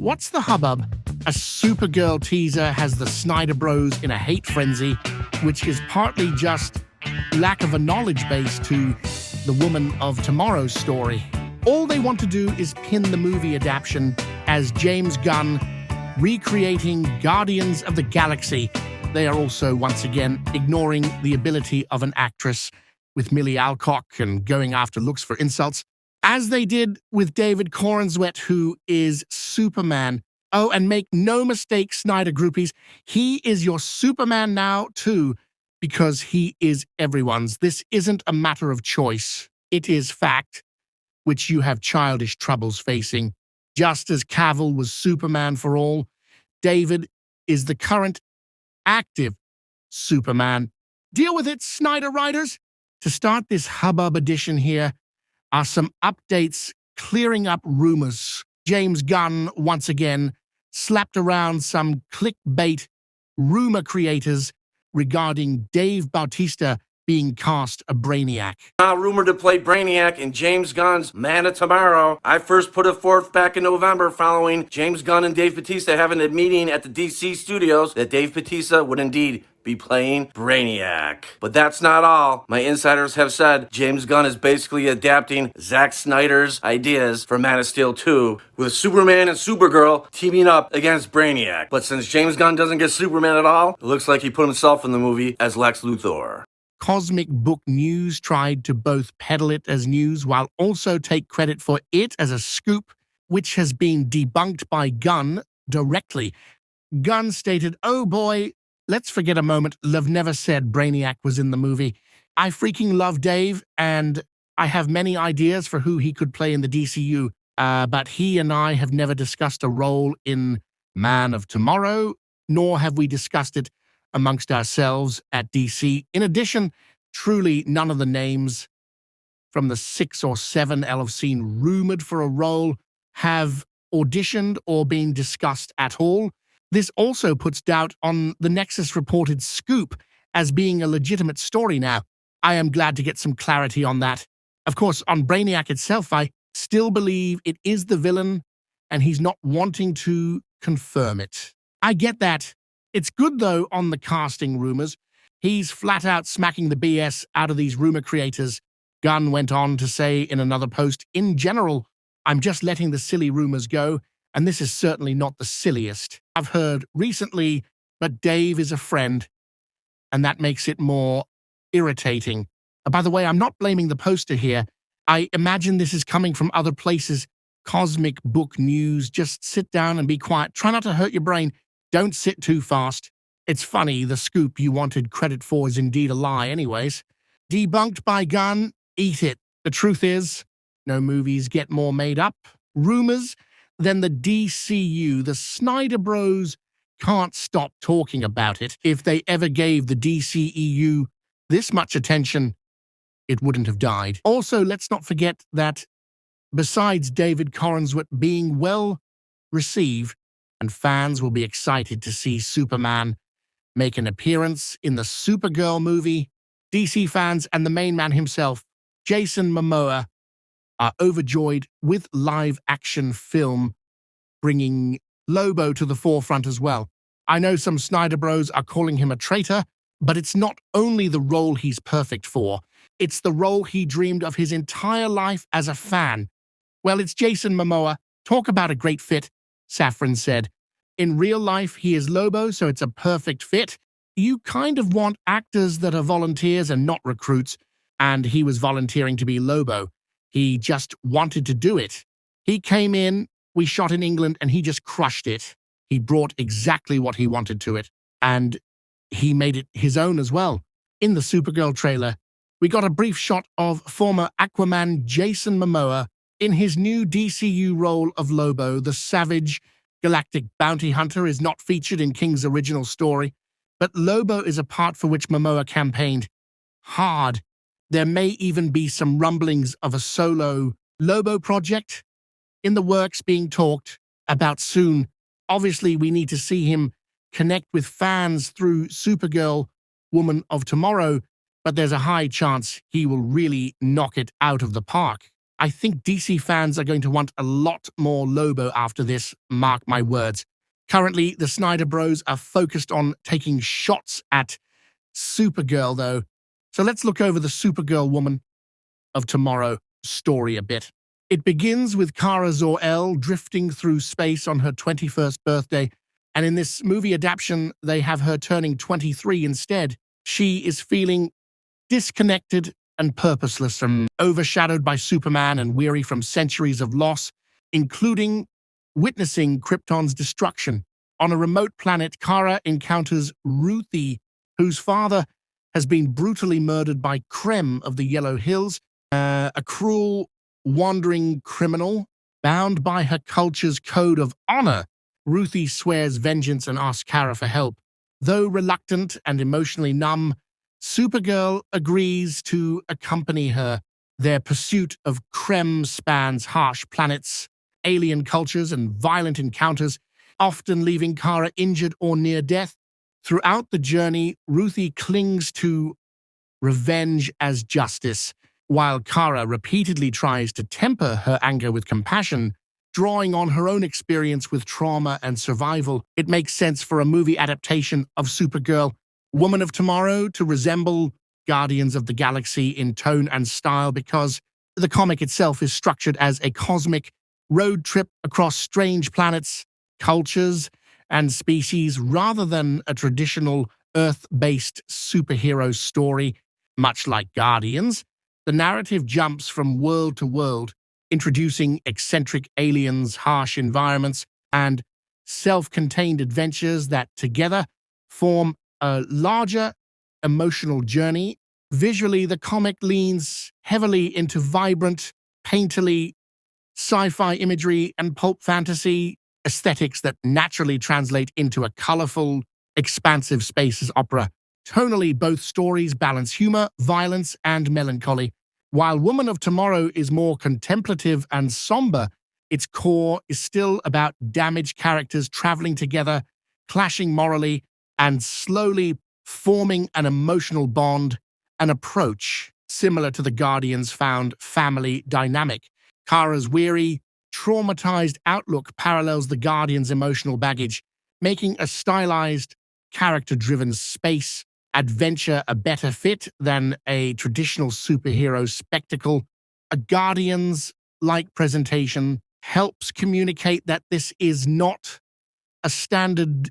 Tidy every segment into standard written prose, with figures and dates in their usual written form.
What's the hubbub? A Supergirl teaser has the Snyderbros in a hate frenzy, which is partly just lack of a knowledge base to the Woman of Tomorrow's story. All they want to do is pin the movie adaptation as James Gunn recreating Guardians of the Galaxy. They are also, once again, ignoring the ability of an actress with Milly Alcock and going after looks for insults, as they did with David Corenswet, who is Superman. Oh, and make no mistake, Snyder groupies, he is your Superman now, too, because he is everyone's. This isn't a matter of choice. It is fact, which you have childish troubles facing. Just as Cavill was Superman for all, David is the current active Superman. Deal with it, Snyder writers! To start this hubbub edition here are some updates clearing up rumors. James Gunn, once again, slapped around some clickbait rumor creators regarding Dave Bautista being cast a Brainiac. Now rumored to play Brainiac in James Gunn's Man of Tomorrow. I first put it forth back in November following James Gunn and Dave Bautista having a meeting at the DC studios that Dave Bautista would indeed be playing Brainiac. But that's not all. My insiders have said James Gunn is basically adapting Zack Snyder's ideas for Man of Steel 2, with Superman and Supergirl teaming up against Brainiac. But since James Gunn doesn't get Superman at all, it looks like he put himself in the movie as Lex Luthor. Cosmic Book News tried to both peddle it as news while also take credit for it as a scoop, which has been debunked by Gunn directly. Gunn stated, "Oh boy, let's forget a moment. Love never said Brainiac was in the movie. I freaking love Dave, and I have many ideas for who he could play in the DCU, but he and I have never discussed a role in Man of Tomorrow, nor have we discussed it amongst ourselves at DC. In addition, truly none of the names from the 6 or 7 I've seen rumored for a role have auditioned or been discussed at all. This also puts doubt on the Nexus reported scoop as being a legitimate story now. I am glad to get some clarity on that. Of course, on Brainiac itself, I still believe it is the villain, and he's not wanting to confirm it. I get that. It's good, though, on the casting rumors. He's flat out smacking the BS out of these rumor creators. Gunn went on to say in another post, "In general, I'm just letting the silly rumors go, and this is certainly not the silliest I've heard recently, but Dave is a friend, and that makes it more irritating." By the way, I'm not blaming the poster here. I imagine this is coming from other places. Cosmic Book News, just sit down and be quiet. Try not to hurt your brain. Don't sit too fast. It's funny, the scoop you wanted credit for is indeed a lie anyways. Debunked by Gunn, eat it. The truth is, no movies get more made up rumors than the DCU. The Snyder Bros can't stop talking about it. If they ever gave the DCEU this much attention, it wouldn't have died. Also, let's not forget that besides David Corenswet being well received, and fans will be excited to see Superman make an appearance in the Supergirl movie, DC fans and the main man himself, Jason Momoa, are overjoyed with live-action film bringing Lobo to the forefront as well. I know some Snyder Bros are calling him a traitor, but it's not only the role he's perfect for, it's the role he dreamed of his entire life as a fan. Well, it's Jason Momoa. Talk about a great fit. Safran said, "In real life, he is Lobo, so it's a perfect fit. You kind of want actors that are volunteers and not recruits, and he was volunteering to be Lobo. He just wanted to do it. He came in, we shot in England, and he just crushed it. He brought exactly what he wanted to it, and he made it his own as well." In the Supergirl trailer, we got a brief shot of former Aquaman Jason Momoa in his new DCU role of Lobo. The savage galactic bounty hunter is not featured in King's original story, but Lobo is a part for which Momoa campaigned hard. There may even be some rumblings of a solo Lobo project in the works being talked about soon. Obviously, we need to see him connect with fans through Supergirl, Woman of Tomorrow, but there's a high chance he will really knock it out of the park. I think DC fans are going to want a lot more Lobo after this, mark my words. Currently, the Snyder Bros are focused on taking shots at Supergirl, though. So let's look over the Supergirl Woman of Tomorrow story a bit. It begins with Kara Zor-El drifting through space on her 21st birthday, and in this movie adaptation, they have her turning 23 instead. She is feeling disconnected and purposeless, and overshadowed by Superman and weary from centuries of loss, including witnessing Krypton's destruction. On a remote planet, Kara encounters Ruthie, whose father has been brutally murdered by Krem of the Yellow Hills, a cruel, wandering criminal bound by her culture's code of honor. Ruthie swears vengeance and asks Kara for help. Though reluctant and emotionally numb, Supergirl agrees to accompany her. Their pursuit of Krem spans harsh planets, alien cultures, and violent encounters, often leaving Kara injured or near death. Throughout the journey, Ruthie clings to revenge as justice, while Kara repeatedly tries to temper her anger with compassion, drawing on her own experience with trauma and survival. It makes sense for a movie adaptation of Supergirl, Woman of Tomorrow, to resemble Guardians of the Galaxy in tone and style, because the comic itself is structured as a cosmic road trip across strange planets, cultures, and species, rather than a traditional Earth-based superhero story. Much like Guardians, the narrative jumps from world to world, introducing eccentric aliens, harsh environments, and self-contained adventures that together form a larger emotional journey. Visually, the comic leans heavily into vibrant, painterly sci-fi imagery and pulp fantasy aesthetics that naturally translate into a colorful, expansive space opera. Tonally, both stories balance humor, violence, and melancholy. While Woman of Tomorrow is more contemplative and somber, its core is still about damaged characters traveling together, clashing morally, and slowly forming an emotional bond, an approach similar to the Guardians' found family dynamic. Kara's weary, traumatized outlook parallels the Guardians' emotional baggage, making a stylized, character-driven space adventure a better fit than a traditional superhero spectacle. A Guardians-like presentation helps communicate that this is not a standard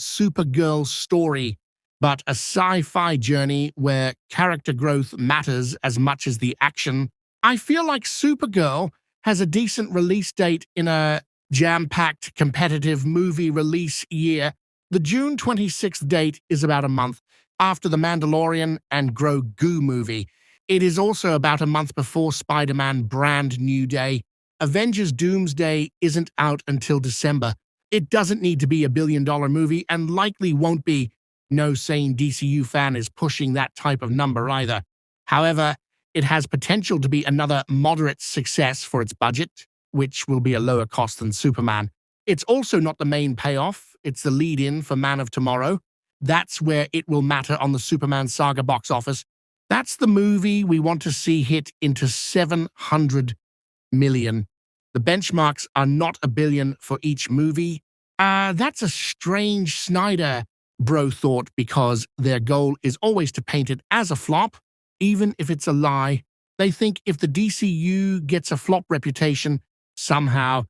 Supergirl story, but a sci-fi journey where character growth matters as much as the action. I feel like Supergirl has a decent release date in a jam-packed competitive movie release year. The June 26th date is about a month after The Mandalorian and Grogu movie. It is also about a month before Spider-Man Brand New Day. Avengers Doomsday isn't out until December. It doesn't need to be a billion-dollar movie, and likely won't be. No sane DCU fan is pushing that type of number either. However, it has potential to be another moderate success for its budget, which will be a lower cost than Superman. It's also not the main payoff. It's the lead-in for Man of Tomorrow. That's where it will matter on the Superman saga box office. That's the movie we want to see hit into 700 million. The benchmarks are not a billion for each movie. That's a strange Snyder bro thought, because their goal is always to paint it as a flop, even if it's a lie. They think if the DCU gets a flop reputation, somehow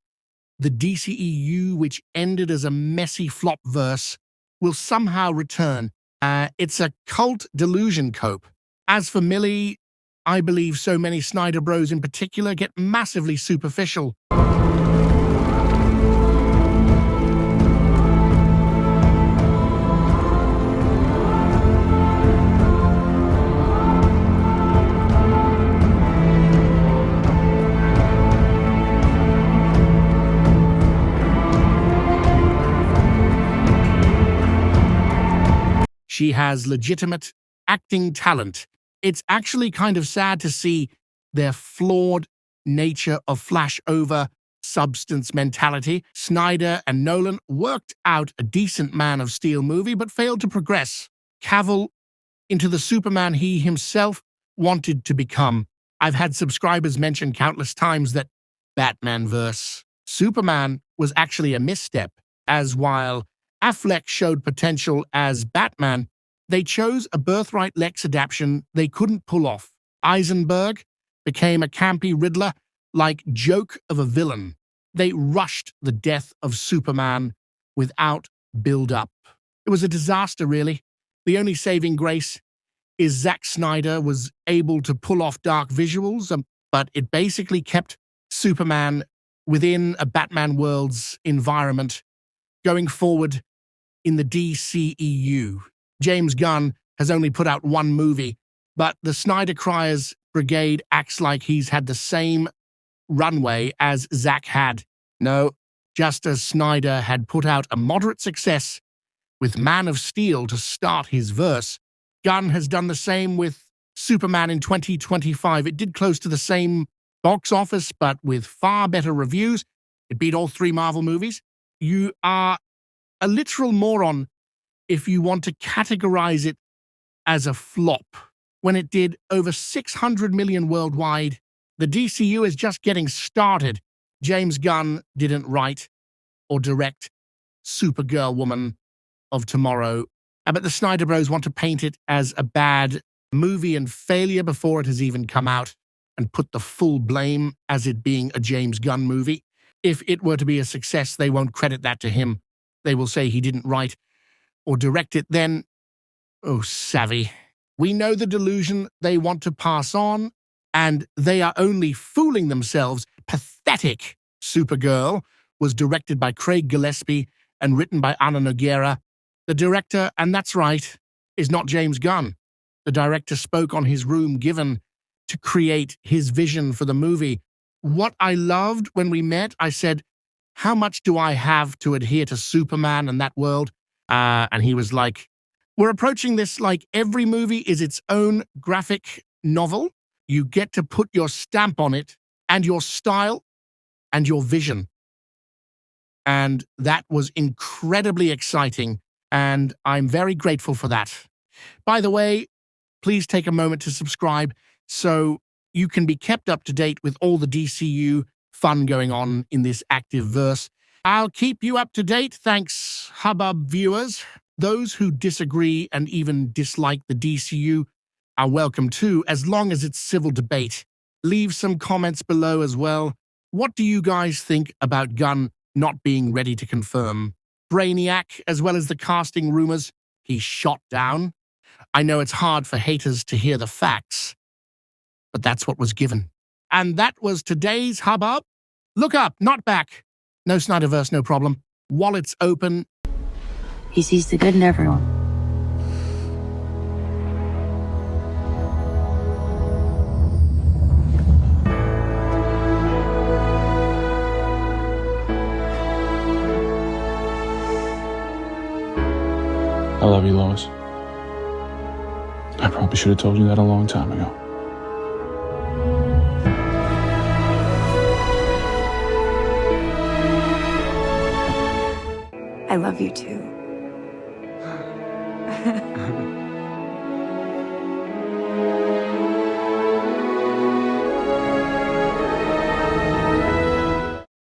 the DCEU, which ended as a messy flop verse, will somehow return. It's a cult delusion cope. As for Milly, I believe so many Snyder Bros in particular get massively superficial. She has legitimate acting talent. It's actually kind of sad to see their flawed nature of flash-over substance mentality. Snyder and Nolan worked out a decent Man of Steel movie, but failed to progress Cavill into the Superman he himself wanted to become. I've had subscribers mention countless times that Batman-verse Superman was actually a misstep, as while Affleck showed potential as Batman, they chose a Birthright Lex adaptation they couldn't pull off. Eisenberg became a campy Riddler-like joke of a villain. They rushed the death of Superman without build-up. It was a disaster, really. The only saving grace is Zack Snyder was able to pull off dark visuals, but it basically kept Superman within a Batman world's environment going forward in the DCEU. James Gunn has only put out one movie, but the Snyder Criers Brigade acts like he's had the same runway as Zack had. No, just as Snyder had put out a moderate success with Man of Steel to start his verse, Gunn has done the same with Superman in 2025. It did close to the same box office, but with far better reviews. It beat all 3 Marvel movies. You are a literal moron if you want to categorize it as a flop. When it did over 600 million worldwide, the DCU is just getting started. James Gunn didn't write or direct Supergirl Woman of Tomorrow, but the Snyderbros want to paint it as a bad movie and failure before it has even come out and put the full blame as it being a James Gunn movie. If it were to be a success, they won't credit that to him. They will say he didn't write or direct it then. Oh, savvy. We know the delusion they want to pass on, and they are only fooling themselves. Pathetic. Supergirl was directed by Craig Gillespie and written by Ana Nogueira. The director, and that's right, is not James Gunn. The director spoke on his room given to create his vision for the movie. What I loved when we met, I said, how much do I have to adhere to Superman and that world? And he was like, we're approaching this like every movie is its own graphic novel. You get to put your stamp on it and your style and your vision. And that was incredibly exciting, and I'm very grateful for that. By the way, please take a moment to subscribe so you can be kept up to date with all the DCU fun going on in this active verse. I'll keep you up to date, thanks, HubBub viewers. Those who disagree and even dislike the DCU are welcome too, as long as it's civil debate. Leave some comments below as well. What do you guys think about Gunn not being ready to confirm Brainiac, as well as the casting rumors he shot down? I know it's hard for haters to hear the facts, but that's what was given. And that was today's HubBub. Look up, not back. No Snyderverse, no problem. Wallets open. He sees the good in everyone. I love you, Lois. I probably should have told you that a long time ago. I love you too.